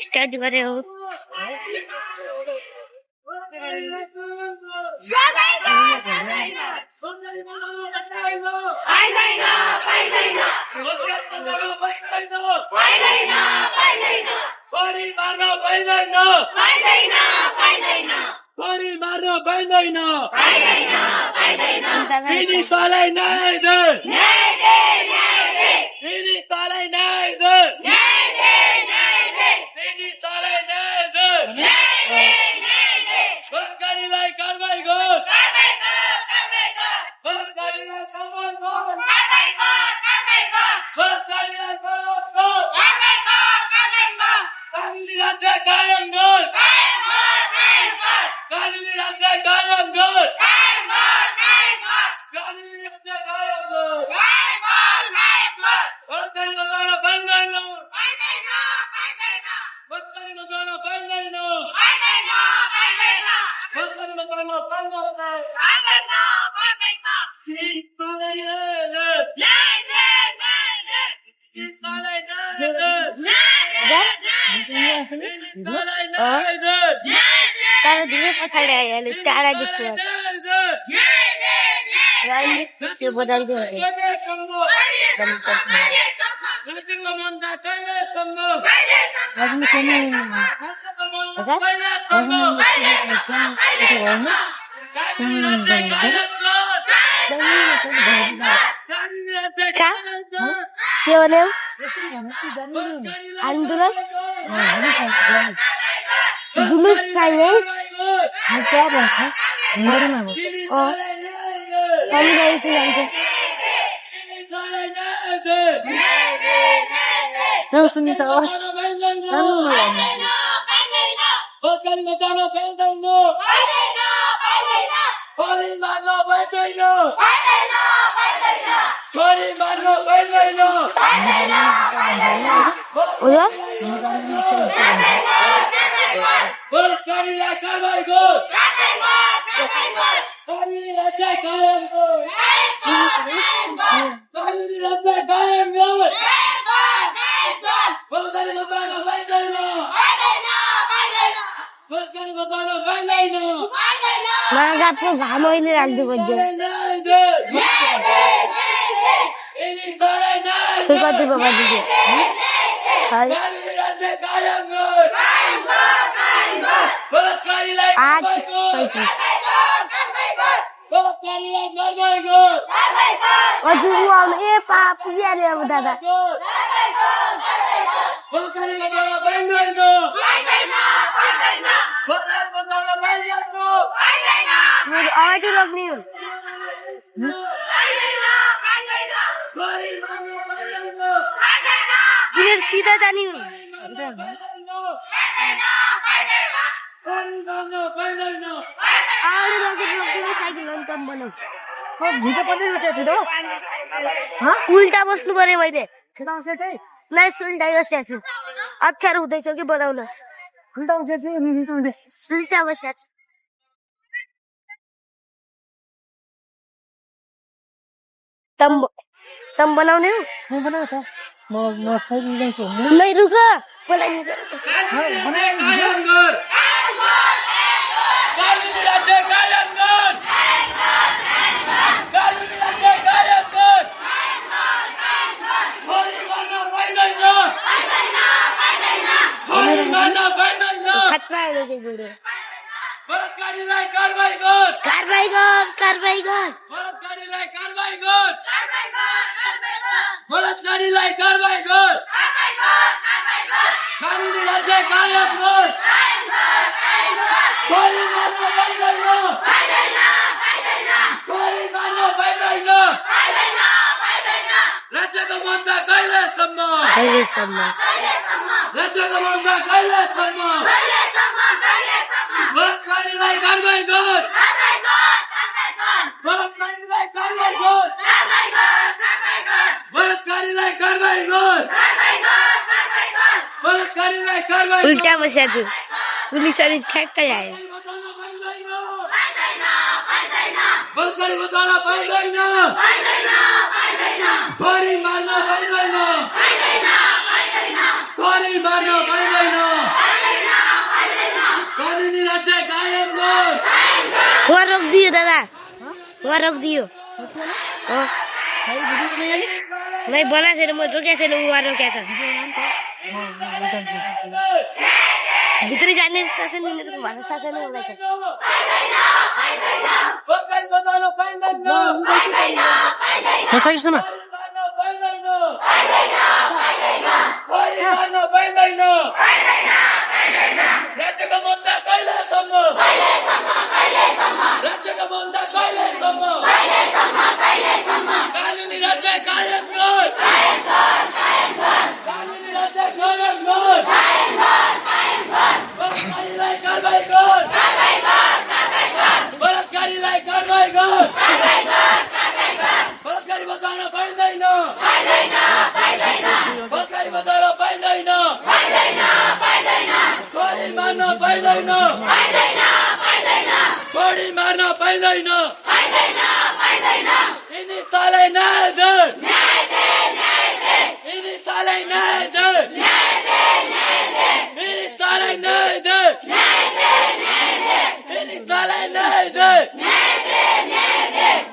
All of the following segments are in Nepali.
स्टार्ट गर्यो तर धेरै पछाडि आयो अलिक टाढा देख्छु त्यो बदल्दै के भन्यो आन्दोलन जुलुस चाहिए घाम अहिले राख्नु पर्छ कति दादा आवाज लग्ने सीधा जाने उल्टा बस्नु पर्यो मैले उल्टा बसिया छु अप्ठ्यारो हुँदैछ कि बनाउन उल्टा बसिया छु तम बनाउने हो नहीं रुक उल्टा बसिया छु पुलिसले ठ्याक्कै आयो बलकारी बताउन पाइदैन वहाँ रोकिदियो दादा, वहाँ रोकिदियो। नहीं बना छैन, म रोकेको छैन, वहाँ रोकेको छ। भित्री जाने शासन भन्नु शासन हुँदैछ। कसैसँग छोडी मार्न पाइँदैन। यिनी सालै न्याय दे, यिनी सालै न्याय दे, यिनी सालै न्याय दे, यिनी सालै न्याय दे।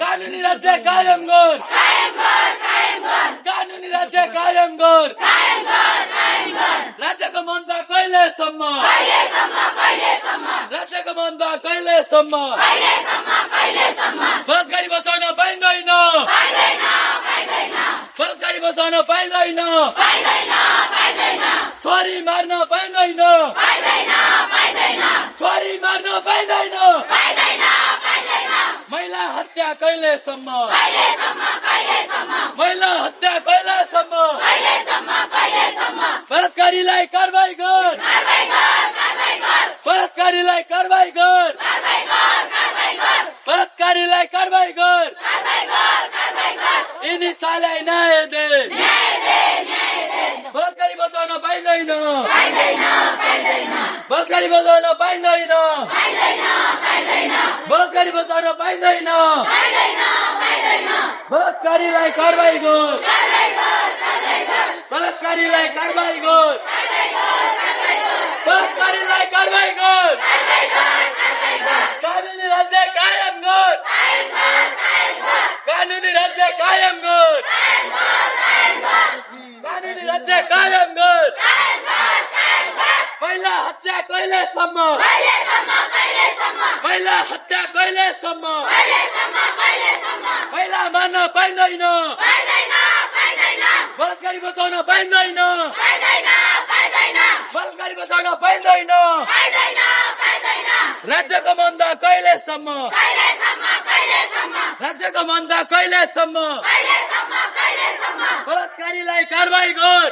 कानुनी राज्य कायम गर, कानुनी राज्य कायम गर। राज्यको मन्दा कहिलेसम्म, राज्यको मन्दा कहिलेसम्म। बलात्कारी बचाउन पाइँदैन, बलात्कारी बचाउन पाइँदैन, छोरी मार्न पाइँदैन, छोरी मार्न पाइँदैन। महिला हत्या कहिलेसम्म, महिला हत्या कहिलेसम्म। बलात्कारीलाई कारबाही गर, बलात्कारीलाई कारबाही गर, बलात्कारीलाई कारबाही गर। यिनी सालाई न्याय दे, बलात्कारी बचाउन पाइँदैन, बलात्कारी बचाउन पाइँदैन, बलात्कारी बचाउन पाइँदैन। बलात्कारीलाई कारबाही गर, बलात्कारीलाई कारबाही गर, बलात्कारीलाई कारबाही गर। कानुनी राज्य कायम गर, कानुनी राज्य कायम गर, कानुनी राज्य कायम गर। महिला हत्या कहिलेसम्म, महिला हत्या कहिलेसम्म। महिला मार्न पाइँदैन, बलात्कारी बचाउन पाइँदैन, बलात्कारी बचाउन पाइँदैन। राज्यको मन्दा कहिलेसम्म, राज्यको मन्दा कहिलेसम्म। बलात्कारीलाई कारबाही गर,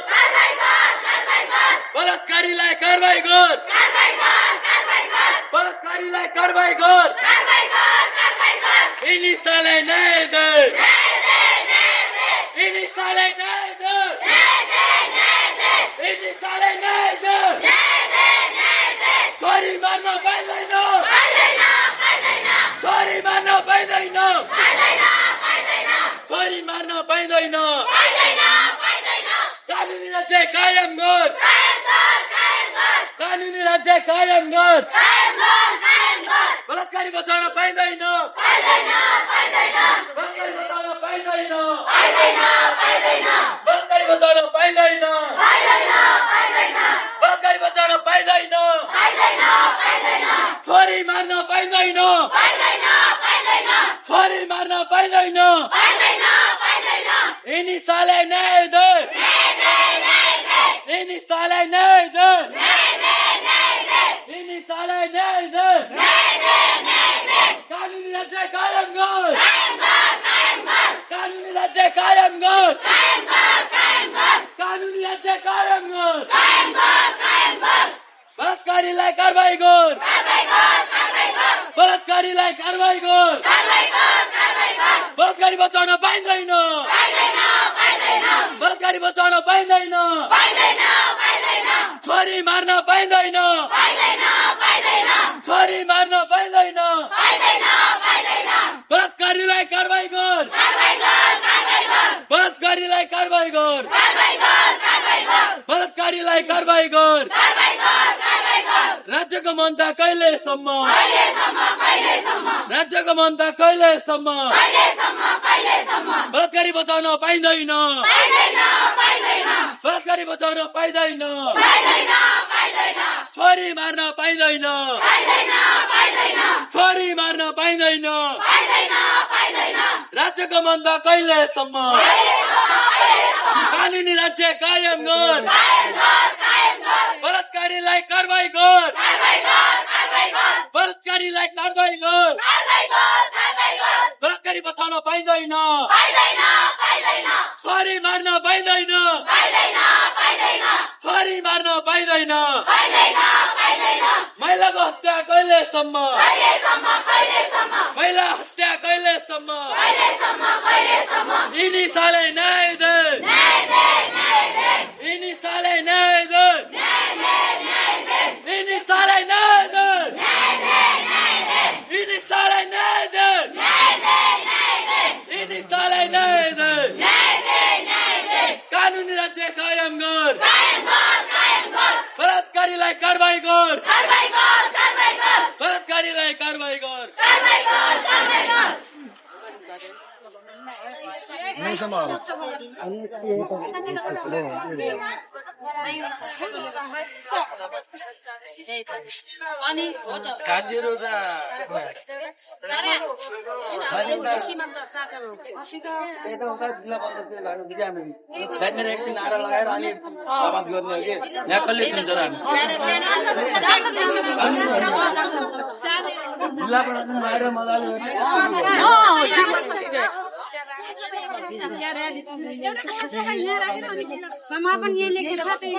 बलात्कारीलाई कारबाही गर, बलात्कारीलाई कारबाही गर। यिनी सालाई न्याय दे, यिनी सालाई न्याय दे, यिनी सालाई न्याय दे। छोरी मार्न पाइँदैन, छोरी मार्न पाइँदैन, छोरी मार्न पाइँदैन। कानुनी राज्य कायम गर, कानुनी राज्य कायम गर। बलात्कारी बचाउन पाइँदैन, बलात्कारी बचाउन पाइँदैन, बलात्कारी बचाउन पाइँदैन, बलात्कारी बचाउन पाइँदैन। छोरी मार्न पाइँदैन, छोरी मार्न पाइँदैन। यिनी सालाई न्याय दे, यिनी सालाई न्याय दे, यिनी सालाई न्याय दे। कानुनी राज्य कायम गर, कानुनी राज्य कायम गर, कानुनी राज्य कायम गर। बलात्कारीलाई कारबाही गर, बलात्कारीलाई कारबाही गर। बलात्कारी बचाउन पाइँदैन, बलात्कारी बचाउन पाइँदैन, छोरी मार्न पाइँदैन, छोरी मार्न पाइँदैन। बलात्कारीलाई कारबाही गर, बलात्कारीलाई कारबाही गर, बलात्कारीलाई कारबाही गर। राज्यको मन्दा कहिलेसम्म राज्यको मन्दा कहिलेसम्म बलात्कारी बचाउन पाइँदैन बलात्कारी बचाउन पाइँदैन छोरी मार्न पाइँदैन छोरी मार्न पाइँदैन राज्यको मन्दा कहिलेसम्म कानुनी राज्य कायम गर बलात्कारीलाई कारबाही गर बलात्कारीलाई कारबाही गर बलात्कारी बचाउन पाइँदैन छोरी मार्न पाइँदैन छोरी मार्न पाइँदैन महिलाको हत्या कहिलेसम्म महिला हत्या कहिलेसम्म यिनी साले न्याय दे यिनी साले न्याय दे यिनी साले न्याय दे यिनी साले न्याय दे यिनी साले न्याय दे कानुनी राज्य कायम गर बलात्कारीलाई कारबाही गर बलात्कारीलाई कारबाही गर नारा लगाएर अनि समाज गर्ने हो कि यहाँ कसले सुन्छ र जिल्ला प्रशासन बाहिर मजाले समापन ये लेके साथै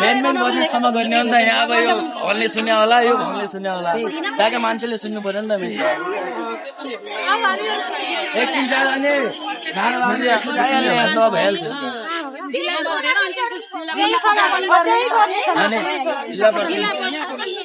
मेन बजेटसम्म गर्ने हो नि त यहाँ अब यो भन्ने सुन्यो होला यो भन्ने सुन्यो होला ताकि मान्छेले सुन्नु पर्यो नि त मिल्छ एकछिन जाने नारा लगाइहाल्ने भइहाल्छ जिल्ला प्रशासन